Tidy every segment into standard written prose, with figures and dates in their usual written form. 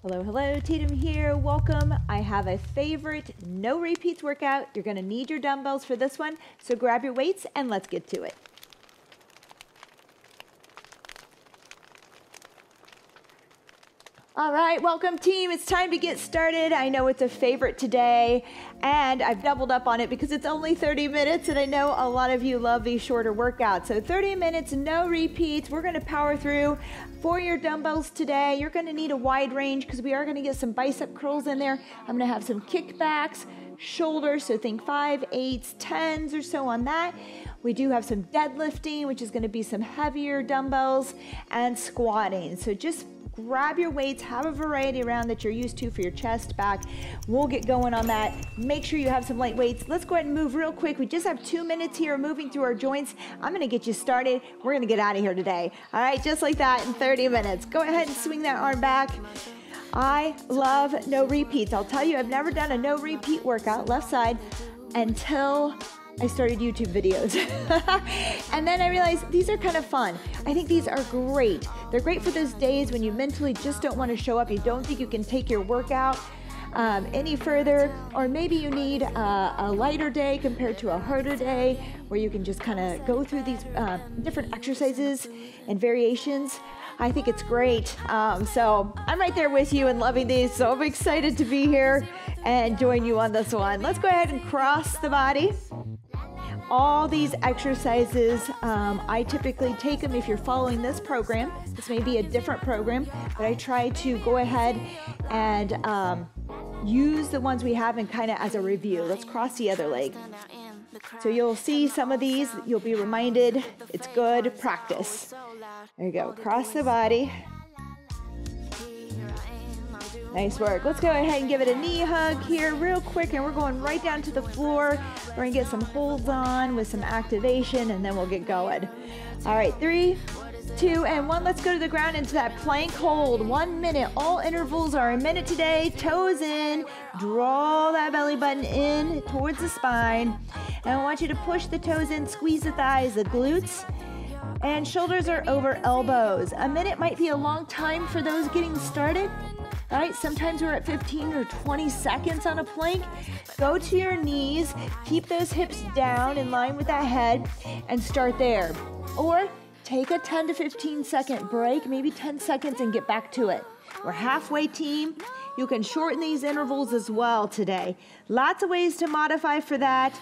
Hello, hello, Tatum here, welcome. I have a favorite no repeats workout. You're gonna need your dumbbells for this one, so grab your weights and let's get to it. All right, welcome team. It's time to get started. I know it's a favorite today, and I've doubled up on it because it's only 30 minutes, and I know a lot of you love these shorter workouts. So 30 minutes, no repeats. We're gonna power through. For your dumbbells today, you're gonna need a wide range because we are gonna get some bicep curls in there. I'm gonna have some kickbacks, shoulders, so think 5, 8s, 10s or so on that. We do have some deadlifting, which is gonna be some heavier dumbbells, and squatting. So just grab your weights, have a variety around that you're used to for your chest, back. We'll get going on that. Make sure you have some light weights. Let's go ahead and move real quick. We just have 2 minutes here moving through our joints. I'm gonna get you started. We're gonna get out of here today. All right, just like that in 30 minutes. Go ahead and swing that arm back. I love no repeats. I'll tell you, I've never done a no repeat workout, left side, until I started YouTube videos. And then I realized these are kind of fun. I think these are great. They're great for those days when you mentally just don't want to show up. You don't think you can take your workout any further, or maybe you need a lighter day compared to a harder day where you can just kind of go through these different exercises and variations. I think it's great. So I'm right there with you and loving these. So I'm excited to be here and join you on this one. Let's go ahead and cross the body. All these exercises, I typically take them if you're following this program. This may be a different program, but I try to go ahead and use the ones we have and kind of as a review. Let's cross the other leg. So you'll see some of these, you'll be reminded it's good practice. There you go, cross the body. Nice work. Let's go ahead and give it a knee hug here real quick, and we're going right down to the floor. We're gonna get some holds on with some activation, and then we'll get going. All right, 3, 2, and 1. Let's go to the ground into that plank hold. 1 minute. All intervals are a minute today. Toes in. Draw that belly button in towards the spine. And I want you to push the toes in, squeeze the thighs, the glutes, and shoulders are over elbows. A minute might be a long time for those getting started. All right, sometimes we're at 15 or 20 seconds on a plank. Go to your knees, keep those hips down in line with that head, and start there. Or take a 10 to 15 second break, maybe 10 seconds, and get back to it. We're halfway, team. You can shorten these intervals as well today. Lots of ways to modify for that.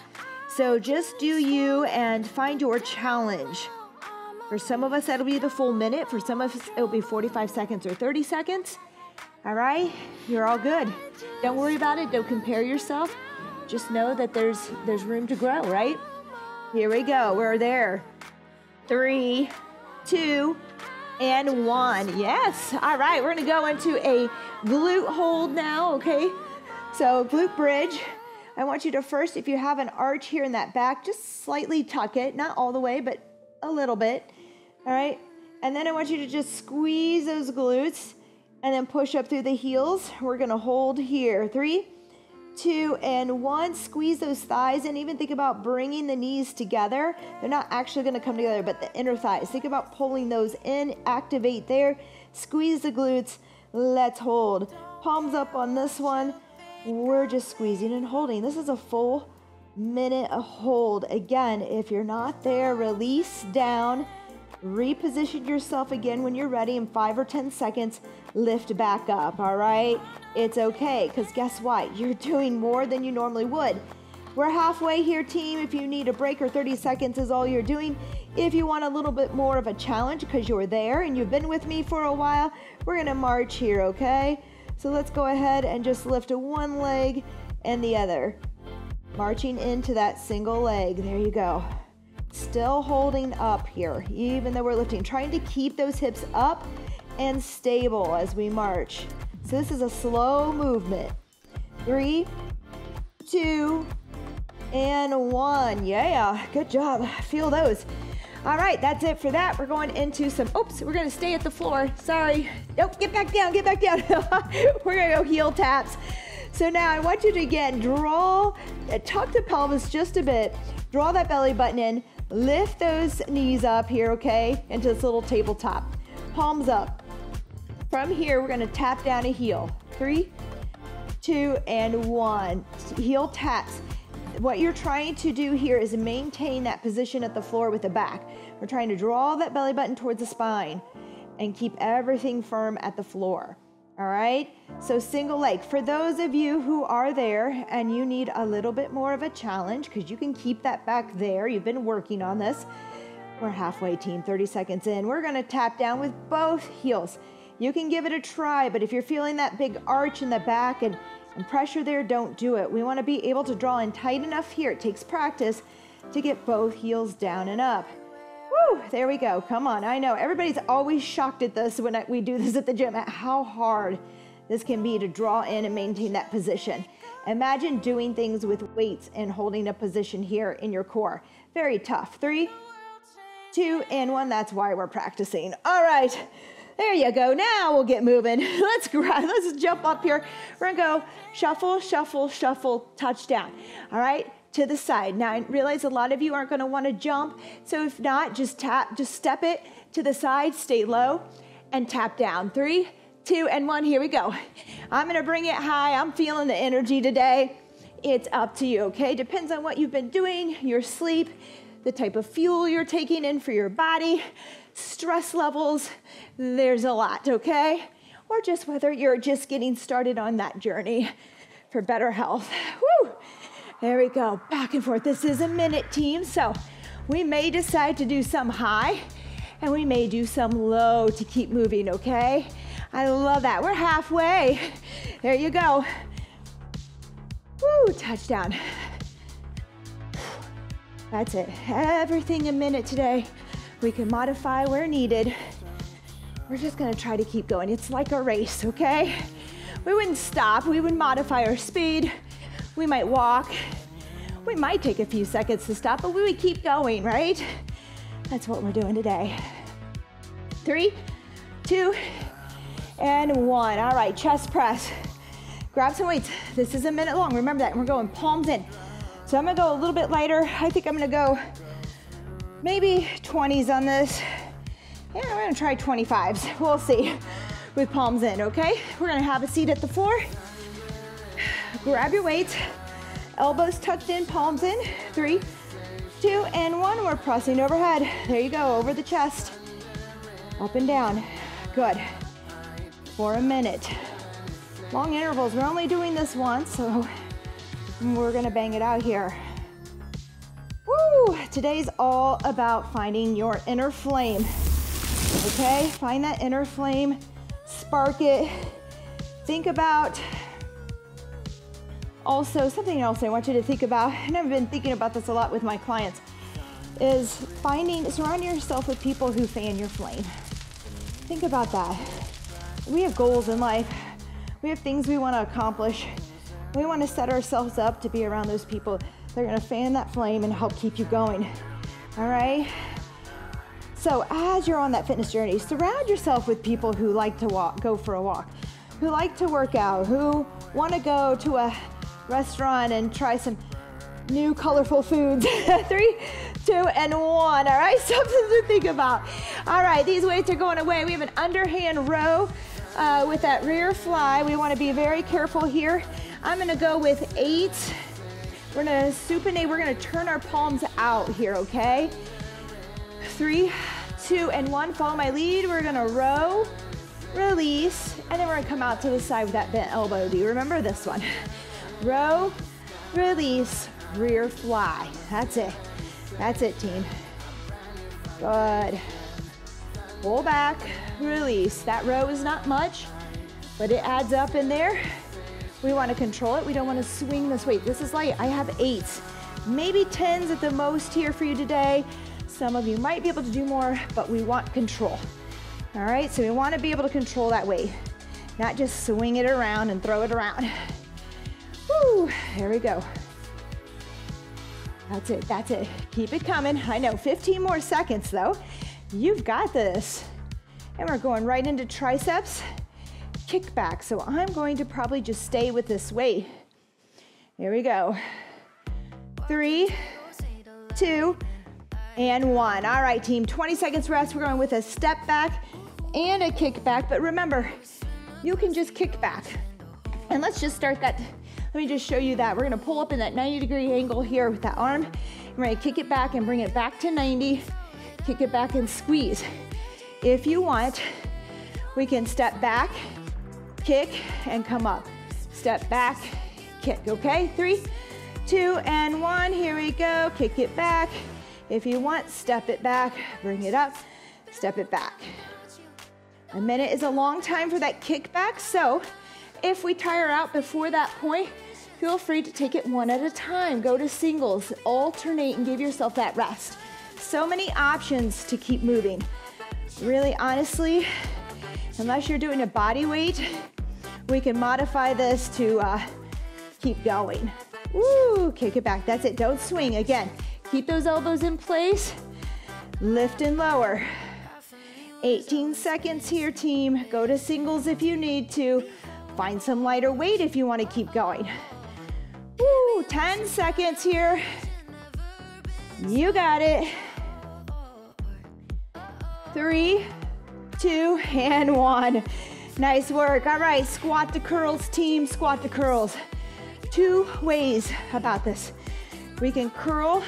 So just do you and find your challenge. For some of us, that'll be the full minute. For some of us, it'll be 45 seconds or 30 seconds. All right, you're all good. Don't worry about it, don't compare yourself. Just know that there's room to grow, right? Here we go, we're there. 3, 2, and 1. Yes, all right, we're gonna go into a glute hold now, okay? So glute bridge. I want you to first, if you have an arch here in that back, just slightly tuck it, not all the way, but a little bit, all right? And then I want you to just squeeze those glutes and then push up through the heels. We're gonna hold here. 3, 2, and 1. Squeeze those thighs, and even think about bringing the knees together. They're not actually gonna come together, but the inner thighs. Think about pulling those in, activate there. Squeeze the glutes, let's hold. Palms up on this one. We're just squeezing and holding. This is a full minute of hold. Again, if you're not there, release down. Reposition yourself again when you're ready in 5 or 10 seconds. Lift back up, all right? It's okay, because guess what? You're doing more than you normally would. We're halfway here, team. If you need a break or 30 seconds is all you're doing. If you want a little bit more of a challenge because you're there and you've been with me for a while, we're gonna march here, okay? So let's go ahead and just lift one leg and the other. Marching into that single leg, there you go. Still holding up here, even though we're lifting, trying to keep those hips up and stable as we march. So this is a slow movement. 3, 2, and 1. Yeah, good job. Feel those. All right, that's it for that. We're going into some, oops, we're gonna stay at the floor. Sorry. Nope, get back down, get back down. We're gonna go heel taps. So now I want you to, again, tuck the pelvis just a bit, draw that belly button in, lift those knees up here, okay, into this little tabletop. Palms up. From here, we're gonna tap down a heel. 3, 2, and 1. Heel taps. What you're trying to do here is maintain that position at the floor with the back. We're trying to draw that belly button towards the spine and keep everything firm at the floor. All right, so single leg. For those of you who are there and you need a little bit more of a challenge, because you can keep that back there, you've been working on this. We're halfway, team, 30 seconds in. We're gonna tap down with both heels. You can give it a try, but if you're feeling that big arch in the back and pressure there, don't do it. We wanna be able to draw in tight enough here. It takes practice to get both heels down and up. Woo, there we go, come on. I know, everybody's always shocked at this when we do this at the gym, at how hard this can be to draw in and maintain that position. Imagine doing things with weights and holding a position here in your core. Very tough. 3, 2, and 1, that's why we're practicing. All right, there you go. Now we'll get moving. Let's jump up here. We're gonna go shuffle, shuffle, shuffle, touchdown. All right, to the side. Now I realize a lot of you aren't gonna wanna jump, so if not, just step it to the side, stay low, and tap down. 3, 2, and 1, here we go. I'm gonna bring it high. I'm feeling the energy today. It's up to you, okay? Depends on what you've been doing, your sleep, the type of fuel you're taking in for your body, stress levels, there's a lot, okay? Or just whether you're just getting started on that journey for better health. Woo! There we go, back and forth. This is a minute, team, so we may decide to do some high and we may do some low to keep moving, okay? I love that, we're halfway. There you go. Woo, touchdown. That's it, everything a minute today. We can modify where needed. We're just gonna try to keep going. It's like a race, okay? We wouldn't stop, we would modify our speed. We might walk. We might take a few seconds to stop, but we would keep going, right? That's what we're doing today. 3, 2, and 1. All right, chest press. Grab some weights. This is a minute long, remember that. And we're going palms in. So I'm gonna go a little bit lighter. I think I'm gonna go maybe 20s on this. Yeah, I'm gonna try 25s. We'll see with palms in, okay? We're gonna have a seat at the floor. Grab your weights. Elbows tucked in, palms in. 3, 2, and 1. We're pressing overhead. There you go, over the chest. Up and down. Good. For a minute. Long intervals. We're only doing this once, so we're gonna bang it out here. Woo! Today's all about finding your inner flame. Okay? Find that inner flame, spark it. Think about also something else I want you to think about, and I've been thinking about this a lot with my clients, is surrounding yourself with people who fan your flame. Think about that. We have goals in life. We have things we want to accomplish. We want to set ourselves up to be around those people that are going to fan that flame and help keep you going. All right? So as you're on that fitness journey, surround yourself with people who like to go for a walk, who like to work out, who want to go to a restaurant and try some new colorful foods. 3, 2, and 1. All right, something to think about. All right, these weights are going away. We have an underhand row with that rear fly. We want to be very careful here. I'm going to go with 8. We're going to supinate. We're going to turn our palms out here, okay? 3, 2, and 1. Follow my lead. We're going to row, release, and then we're going to come out to the side with that bent elbow. Do you remember this one? Row, release, rear fly. That's it. That's it, team. Good. Pull back, release. That row is not much, but it adds up in there. We want to control it. We don't want to swing this weight. This is light. I have 8s, maybe 10s at the most here for you today. Some of you might be able to do more, but we want control. All right, so we want to be able to control that weight, not just swing it around and throw it around. Woo, there we go. That's it, that's it. Keep it coming. I know, 15 more seconds though. You've got this. And we're going right into triceps, kickback. So I'm going to probably just stay with this weight. Here we go. 3, 2, and 1. All right, team, 20 seconds rest. We're going with a step back and a kick back. But remember, you can just kick back. And let's just start that. Let me just show you that. We're gonna pull up in that 90-degree angle here with that arm. We're gonna kick it back and bring it back to 90. Kick it back and squeeze. If you want, we can step back, kick, and come up. Step back, kick, okay? 3, 2, and 1, here we go. Kick it back. If you want, step it back, bring it up, step it back. A minute is a long time for that kick back, so if we tire out before that point, feel free to take it one at a time. Go to singles, alternate, and give yourself that rest. So many options to keep moving. Really, honestly, unless you're doing a body weight, we can modify this to keep going. Woo, kick it back, that's it, don't swing. Again, keep those elbows in place, lift and lower. 18 seconds here, team. Go to singles if you need to. Find some lighter weight if you want to keep going. Woo, 10 seconds here. You got it. 3, 2, and 1. Nice work. All right, squat to curls, team, squat to curls. 2 ways about this. We can curl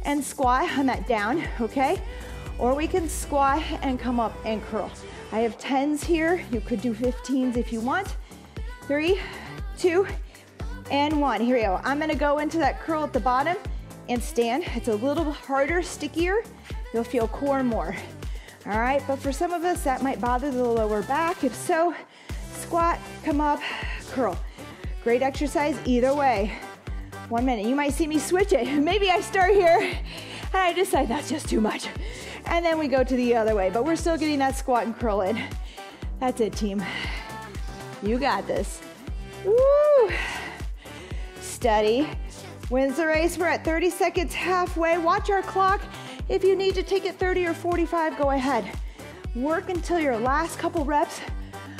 and squat on that down, okay? Or we can squat and come up and curl. I have 10s here. You could do 15s if you want. 3, 2, and 1. Here we go. I'm gonna go into that curl at the bottom and stand. It's a little harder, stickier. You'll feel core more. All right, but for some of us, that might bother the lower back. If so, squat, come up, curl. Great exercise either way. 1 minute. You might see me switch it. Maybe I start here and I decide that's just too much. And then we go to the other way, but we're still getting that squat and curl in. That's it, team. You got this. Woo! Steady. Wins the race. We're at 30 seconds halfway. Watch our clock. If you need to take it 30 or 45, go ahead. Work until your last couple reps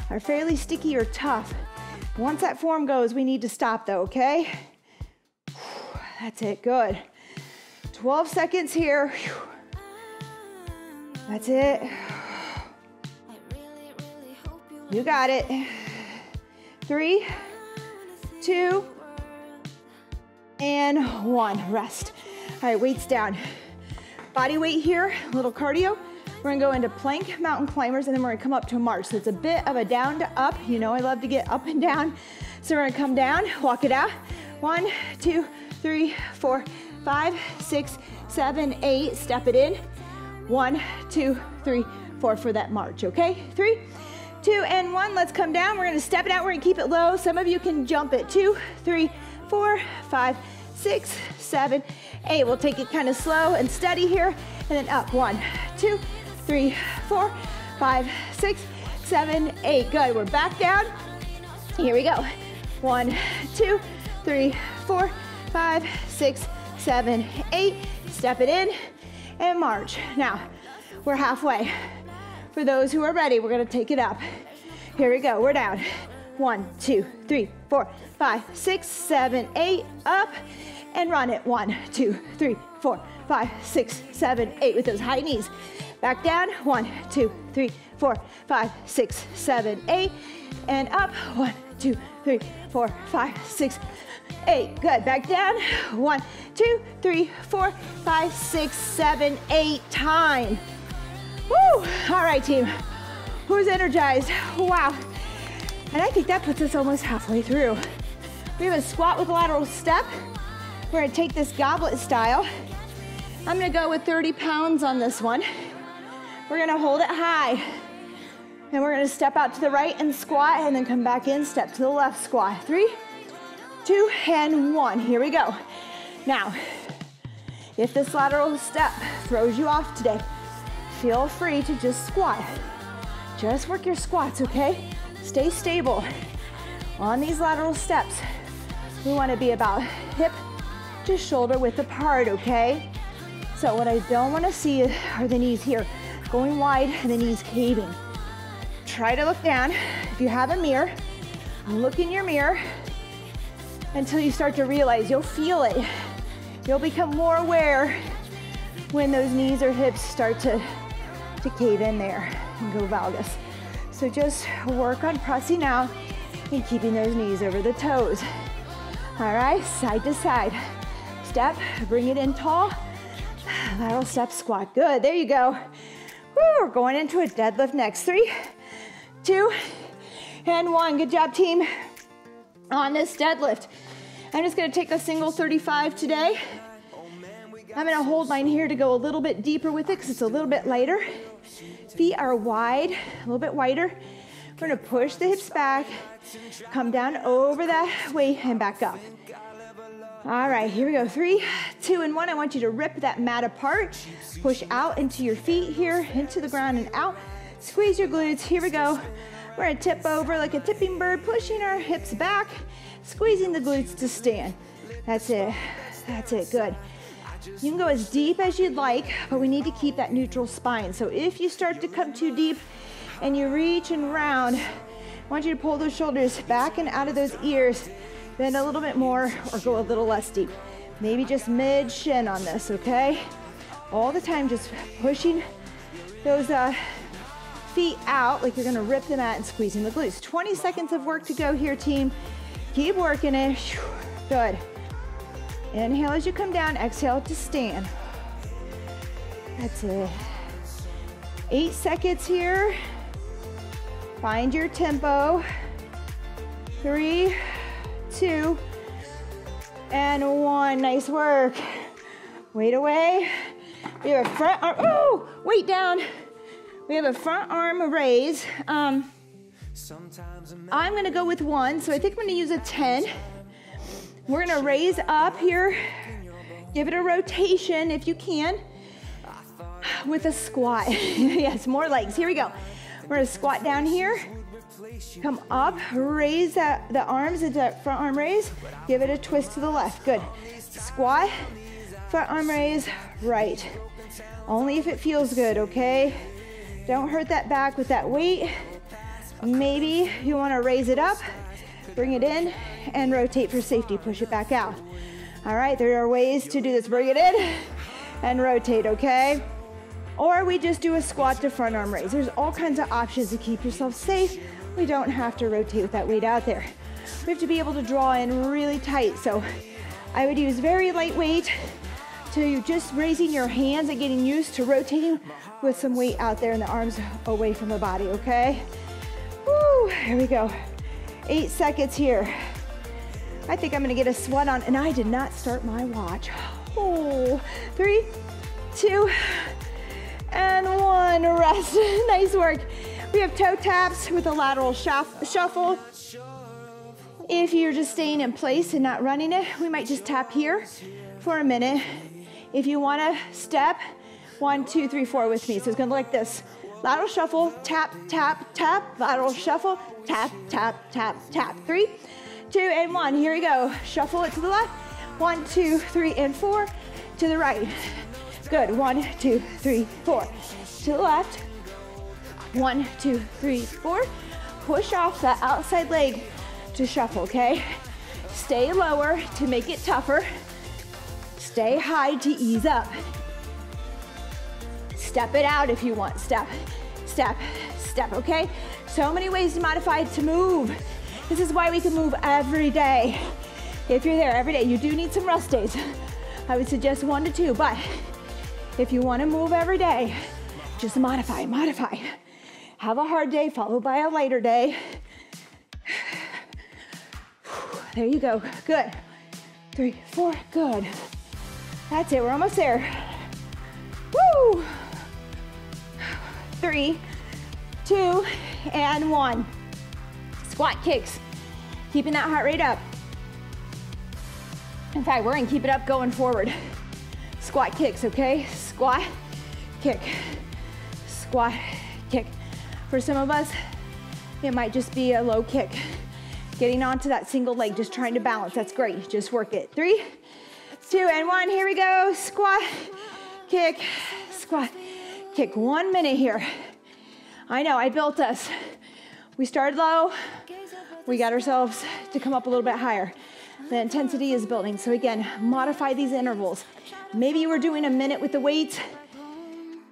are fairly sticky or tough. Once that form goes, we need to stop though, okay? That's it, good. 12 seconds here. That's it. You got it. 3, 2, and 1. Rest. All right, weights down. Body weight here, a little cardio. We're gonna go into plank, mountain climbers, and then we're gonna come up to a march. So it's a bit of a down to up. You know I love to get up and down. So we're gonna come down, walk it out. 1, 2, 3, 4, 5, 6, 7, 8. Step it in. 1, 2, 3, 4 for that march, okay? 3, 2, and 1. Let's come down. We're gonna step it out. We're gonna keep it low. Some of you can jump it. 2, 3, 4, 5, 6, 7, 8. We'll take it kind of slow and steady here, and then up. 1, 2, 3, 4, 5, 6, 7, 8. Good. We're back down. Here we go. 1, 2, 3, 4, 5, 6, 7, 8. Step it in and march. Now, we're halfway. For those who are ready, we're gonna take it up. Here we go. We're down. 1, 2, 3, 4, 5, 6, 7, 8. Up and run it. 1, 2, 3, 4, 5, 6, 7, 8 with those high knees. Back down. 1, 2, 3, 4, 5, 6, 7, 8. And up. 1, 2, 3, 4, 5, 6, 8. Good. Back down. 1, 2, 3, 4, 5, 6, 7, 8. Time. Woo! All right, team. Who's energized? Wow. And I think that puts us almost halfway through. We have a squat with lateral step. We're gonna take this goblet style. I'm gonna go with 30 pounds on this one. We're gonna hold it high. And we're gonna step out to the right and squat, and then come back in, step to the left, squat. 3, 2, and 1. Here we go. Now, if this lateral step throws you off today, feel free to just squat. Just work your squats, okay? Stay stable. On these lateral steps, we want to be about hip to shoulder width apart, okay? So what I don't want to see are the knees here going wide and the knees caving. Try to look down. If you have a mirror, look in your mirror until you start to realize, you'll feel it. You'll become more aware when those knees or hips start to cave in there. and go valgus. So just work on pressing out and keeping those knees over the toes. All right, side to side. Step, bring it in tall. Lateral step squat. Good, there you go. Woo, we're going into a deadlift next. 3, 2, and 1. Good job, team. On this deadlift, I'm just gonna take a single 35 today. I'm gonna hold mine here to go a little bit deeper with it because it's a little bit lighter. Feet are wide, a little bit wider. We're gonna push the hips back, come down over that weight and back up. All right, here we go. 3, 2, and 1. I want you to rip that mat apart. Push out into your feet here, into the ground and out. Squeeze your glutes. Here we go. We're gonna tip over like a tipping bird, pushing our hips back, squeezing the glutes to stand. That's it. That's it. Good. You can go as deep as you'd like, but we need to keep that neutral spine. So if you start to come too deep and you reach and round, I want you to pull those shoulders back and out of those ears. Bend a little bit more or go a little less deep. Maybe just mid-shin on this, okay? All the time, just pushing those feet out like you're gonna rip the mat and squeezing the glutes. 20 seconds of work to go here, team. Keep working it. Good. Inhale as you come down, exhale to stand. That's it. 8 seconds here. Find your tempo. 3, 2, and 1. Nice work. Weight away. We have a front arm, oh, weight down. We have a front arm raise. I'm gonna go with 1, so I think I'm gonna use a 10. We're gonna raise up here. Give it a rotation if you can with a squat. Yes, more legs, here we go. We're gonna squat down here. Come up, raise the arms into that front arm raise. Give it a twist to the left, good. Squat, front arm raise, right. Only if it feels good, okay? Don't hurt that back with that weight. Maybe you wanna raise it up, bring it in, and rotate for safety, push it back out. All right, there are ways to do this. Bring it in and rotate, okay? Or we just do a squat to front arm raise. There's all kinds of options to keep yourself safe. We don't have to rotate with that weight out there. We have to be able to draw in really tight. So I would use very lightweight to just raising your hands and getting used to rotating with some weight out there and the arms away from the body, okay? Woo, here we go. 8 seconds here. I think I'm gonna get a sweat on, and I did not start my watch. Oh, 3, 2, and 1, rest. Nice work. We have toe taps with a lateral shuffle. If you're just staying in place and not running it, we might just tap here for a minute. If you wanna step, 1, 2, 3, 4 with me. So it's gonna look like this. Lateral shuffle, tap, tap, tap, lateral shuffle, tap, tap, tap, tap. 3, 2, and 1. Here we go. Shuffle it to the left. 1, 2, 3, and 4. To the right. Good. 1, 2, 3, 4. To the left. 1, 2, 3, 4. Push off that outside leg to shuffle, okay? Stay lower to make it tougher. Stay high to ease up. Step it out if you want. Step, step, step, okay? So many ways to modify it to move. This is why we can move every day. If you're there every day, you do need some rest days. I would suggest 1 to 2, but if you want to move every day, just modify, modify. Have a hard day followed by a lighter day. There you go, good. 3, 4, good. That's it, we're almost there. Woo! 3, 2, and 1. Squat kicks, keeping that heart rate up. In fact, we're gonna keep it up going forward. Squat kicks, okay? Squat, kick, squat, kick. For some of us, it might just be a low kick. Getting onto that single leg, just trying to balance, that's great. Just work it. 3, 2, and 1, here we go. Squat, kick, squat, kick. 1 minute here. I know, I built us. We started low, we got ourselves to come up a little bit higher. The intensity is building. So again, modify these intervals. Maybe you were doing a minute with the weights.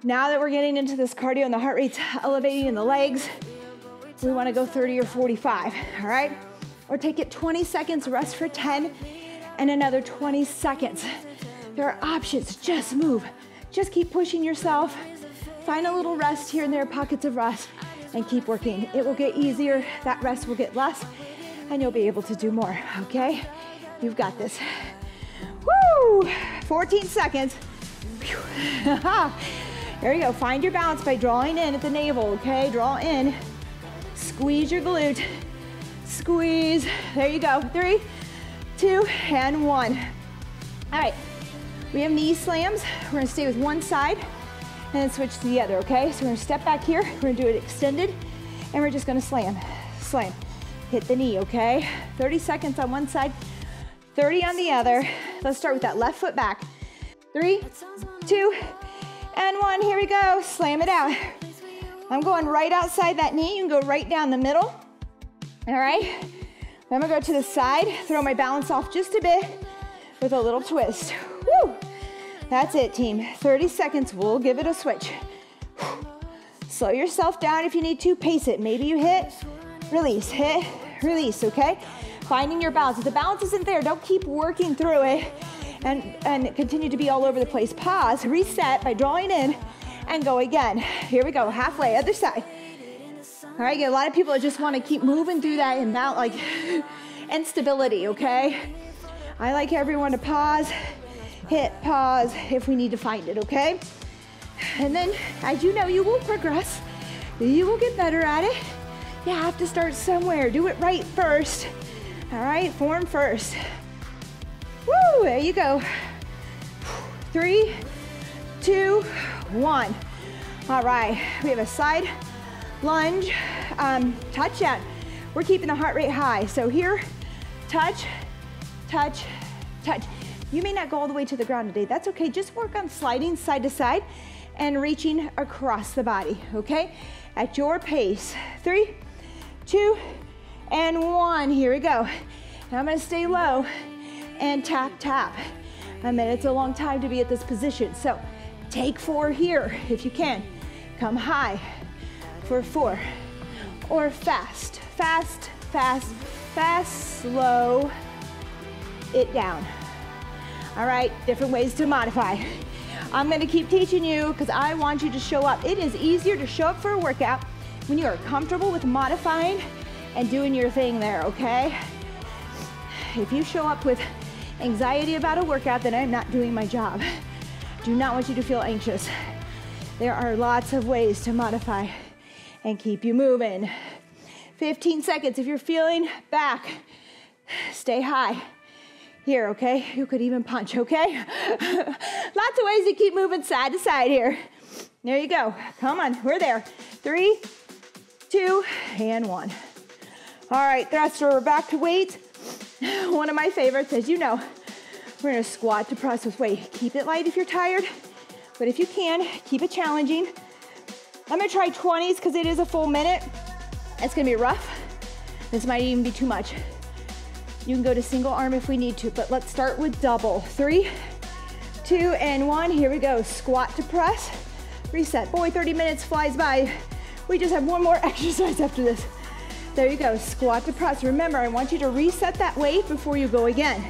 Now that we're getting into this cardio and the heart rate's elevating in the legs, we wanna go 30 or 45, all right? Or take it 20 seconds, rest for 10, and another 20 seconds. There are options, just move. Just keep pushing yourself. Find a little rest here and there, pockets of rest, and keep working. It will get easier, that rest will get less, and you'll be able to do more, okay? You've got this. Woo! 14 seconds. There you go, find your balance by drawing in at the navel, okay? Draw in, squeeze your glute, squeeze. There you go, 3, 2, and 1. All right, we have knee slams. We're gonna stay with one side and then switch to the other, okay? So we're gonna step back here, we're gonna do it extended, and we're just gonna slam, slam. Hit the knee, okay? 30 seconds on one side, 30 on the other. Let's start with that left foot back. 3, 2, and 1, here we go, slam it out. I'm going right outside that knee, you can go right down the middle, all right? Then I'm gonna go to the side, throw my balance off just a bit with a little twist. Woo! That's it, team. 30 seconds, we'll give it a switch. Slow yourself down if you need to, pace it. Maybe you hit, release, okay? Finding your balance. If the balance isn't there, don't keep working through it and continue to be all over the place. Pause, reset by drawing in, and go again. Here we go, halfway, other side. All right, a lot of people just want to keep moving through that instability, okay? I like everyone to pause, hit pause if we need to find it, okay? And then, as you know, you will progress. You will get better at it. You have to start somewhere. Do it right first. All right, form first. Woo, there you go. 3, 2, 1. All right, we have a side lunge, touch down. We're keeping the heart rate high. So here, touch, touch, touch. You may not go all the way to the ground today. That's okay. Just work on sliding side to side and reaching across the body, okay? At your pace. 3, 2, and 1. Here we go. Now I'm gonna stay low and tap, tap. I mean, it's a long time to be at this position. So take 4 here if you can. Come high for 4. Or fast, fast, fast, fast, slow it down. All right, different ways to modify. I'm gonna keep teaching you because I want you to show up. It is easier to show up for a workout when you are comfortable with modifying and doing your thing there, okay? If you show up with anxiety about a workout, then I'm not doing my job. Do not want you to feel anxious. There are lots of ways to modify and keep you moving. 15 seconds. If you're feeling back, stay high. Here, okay? You could even punch, okay? Lots of ways to keep moving side to side here. There you go. Come on, we're there. 3, 2, and 1. All right, thruster, we're back to weight. One of my favorites, as you know. We're gonna squat to press with weight. Keep it light if you're tired, but if you can, keep it challenging. I'm gonna try 20s because it is a full minute. It's gonna be rough. This might even be too much. You can go to single arm if we need to, but let's start with double. 3, 2, and 1. Here we go. Squat to press. Reset. Boy, 30 minutes flies by. We just have one more exercise after this. There you go. Squat to press. Remember, I want you to reset that weight before you go again.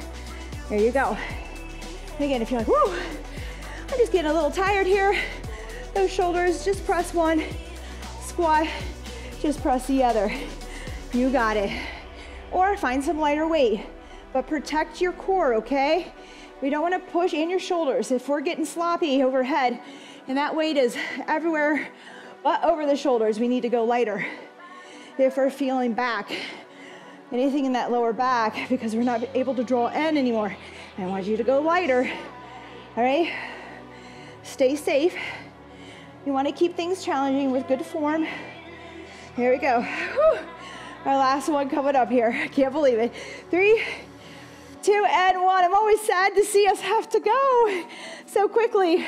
There you go. And again, if you're like, whoa, I'm just getting a little tired here. Those shoulders, just press one. Squat, just press the other. You got it. Or find some lighter weight, but protect your core, okay? We don't want to push in your shoulders. If we're getting sloppy overhead and that weight is everywhere but over the shoulders, we need to go lighter. If we're feeling back, anything in that lower back, because we're not able to draw in anymore, I want you to go lighter, all right? Stay safe. You want to keep things challenging with good form. Here we go. Whew. Our last one coming up here. I can't believe it. 3, 2, and 1. I'm always sad to see us have to go so quickly.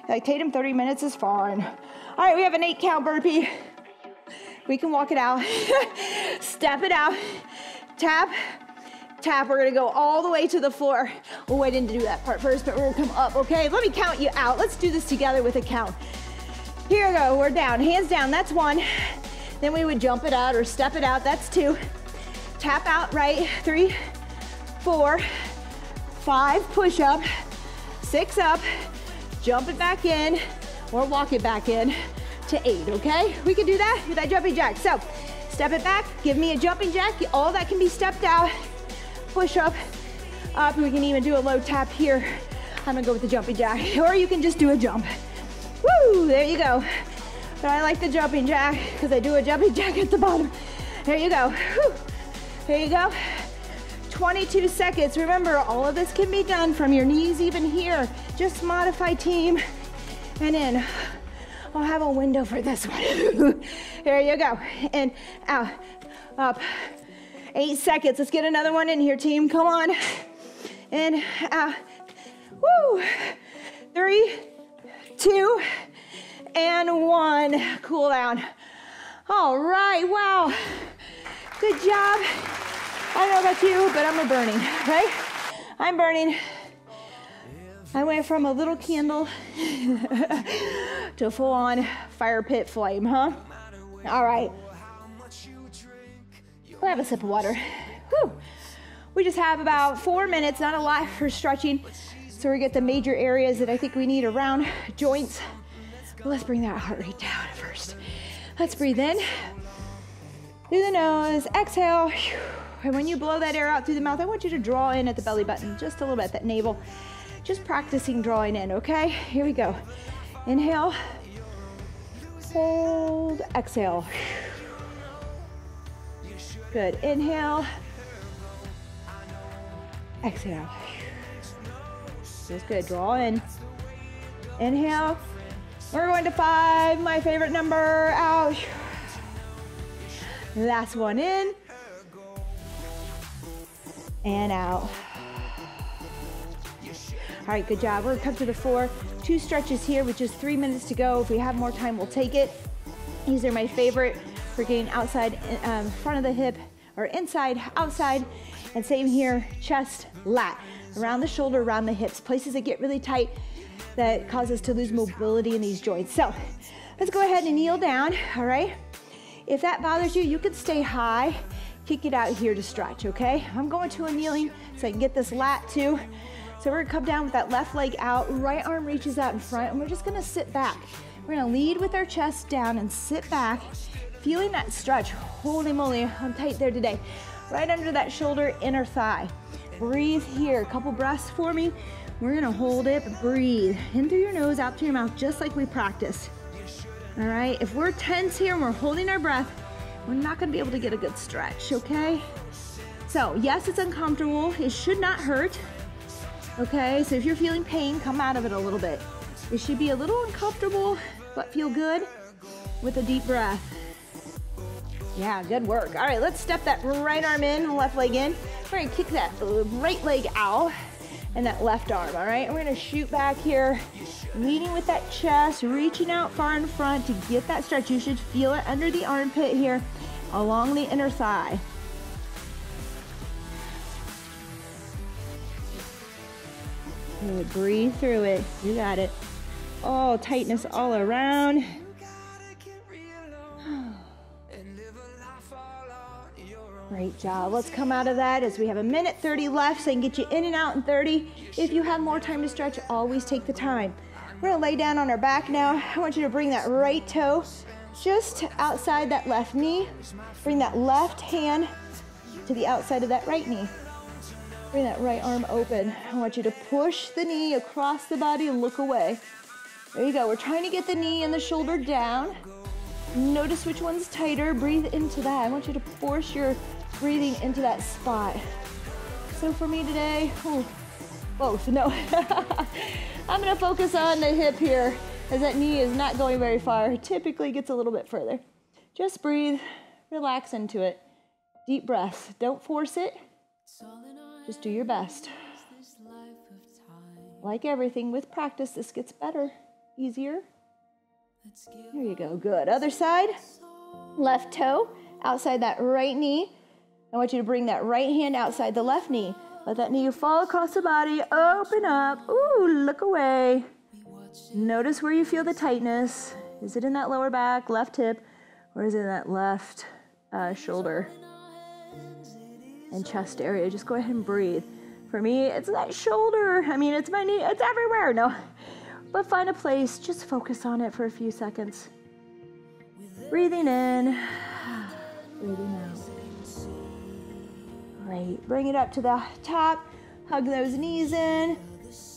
Like, Tatum, 30 minutes is fine. All right, we have an 8-count burpee. We can walk it out. Step it out. Tap, tap. We're gonna go all the way to the floor. Oh, I didn't do that part first, but we're gonna come up, okay? Let me count you out. Let's do this together with a count. Here we go, we're down, hands down, that's one. Then we would jump it out or step it out, that's two. Tap out right, 3, 4, 5, push up, 6 up, jump it back in, or walk it back in to 8, okay? We can do that with that jumping jack. So, step it back, give me a jumping jack, all that can be stepped out, push up, up, we can even do a low tap here. I'm gonna go with the jumping jack, or you can just do a jump. Woo, there you go. But I like the jumping jack because I do a jumping jack at the bottom. There you go. Woo. There you go. 22 seconds. Remember, all of this can be done from your knees even here. Just modify team and in. I'll have a window for this one. There you go. In, out, up. 8 seconds. Let's get another one in here, team. Come on. In, out. Woo. 3, 2, and 1. Cool down. All right, wow. Good job. I don't know about you, but I'm burning, right? I'm burning. I went from a little candle to a full-on fire pit flame, huh? All right. We'll have a sip of water. Whew. We just have about 4 minutes, not a lot for stretching. So we get the major areas that I think we need around joints. Well, let's bring that heart rate down first. Let's breathe in through the nose, exhale. And when you blow that air out through the mouth, I want you to draw in at the belly button, just a little bit, that navel. Just practicing drawing in, okay? Here we go. Inhale, hold, exhale. Good, inhale, exhale. Feels good, draw in. Inhale, we're going to 5, my favorite number, out. Last one in. And out. All right, good job. We're gonna come to the 4. 2 stretches here with just 3 minutes to go. If we have more time, we'll take it. These are my favorite for getting outside, front of the hip, or inside, outside. And same here, chest, lat, around the shoulder, around the hips, places that get really tight that cause us to lose mobility in these joints. So let's go ahead and kneel down, all right? If that bothers you, you can stay high, kick it out here to stretch, okay? I'm going to a kneeling so I can get this lat too. So we're gonna come down with that left leg out, right arm reaches out in front, and we're just gonna sit back. We're gonna lead with our chest down and sit back, feeling that stretch. Holy moly, I'm tight there today. Right under that shoulder, inner thigh. Breathe here, a couple breaths for me. We're gonna hold it, breathe. In through your nose, out through your mouth, just like we practiced. All right, if we're tense here and we're holding our breath, we're not gonna be able to get a good stretch, okay? So, yes, it's uncomfortable. It should not hurt, okay? So if you're feeling pain, come out of it a little bit. It should be a little uncomfortable, but feel good with a deep breath. Yeah, good work. All right, let's step that right arm in, left leg in. We're gonna kick that right leg out and that left arm, all right? And we're gonna shoot back here, leading with that chest, reaching out far in front to get that stretch. You should feel it under the armpit here, along the inner thigh. Good, breathe through it, you got it. Oh, tightness all around. Great job. Let's come out of that as we have 1:30 left, so I can get you in and out in 30. If you have more time to stretch, always take the time. We're gonna lay down on our back now. I want you to bring that right toe just outside that left knee. Bring that left hand to the outside of that right knee. Bring that right arm open. I want you to push the knee across the body and look away. There you go. We're trying to get the knee and the shoulder down. Notice which one's tighter. Breathe into that. I want you to force your breathing into that spot. So for me today, both, no. I'm gonna focus on the hip here as that knee is not going very far. It typically gets a little bit further. Just breathe, relax into it. Deep breaths, don't force it. Just do your best. Like everything, with practice, this gets better, easier. There you go, good. Other side, left toe outside that right knee. I want you to bring that right hand outside the left knee. Let that knee fall across the body, open up. Ooh, look away. Notice where you feel the tightness. Is it in that lower back, left hip, or is it in that left shoulder and chest area? Just go ahead and breathe. For me, it's that shoulder. I mean, it's my knee. It's everywhere. No, but find a place. Just focus on it for a few seconds. Breathing in, breathing out. Great. Bring it up to the top. Hug those knees in.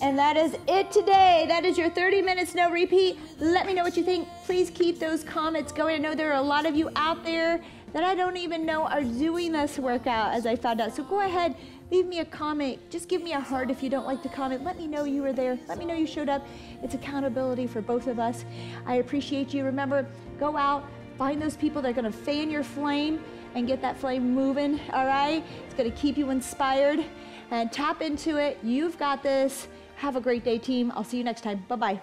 And that is it today. That is your 30 minutes, no repeat. Let me know what you think. Please keep those comments going. I know there are a lot of you out there that I don't even know are doing this workout, as I found out. So go ahead, leave me a comment. Just give me a heart if you don't like the comment. Let me know you were there. Let me know you showed up. It's accountability for both of us. I appreciate you. Remember, go out, find those people that are gonna fan your flame and get that flame moving, all right? It's gonna keep you inspired and tap into it. You've got this. Have a great day, team. I'll see you next time. Bye-bye.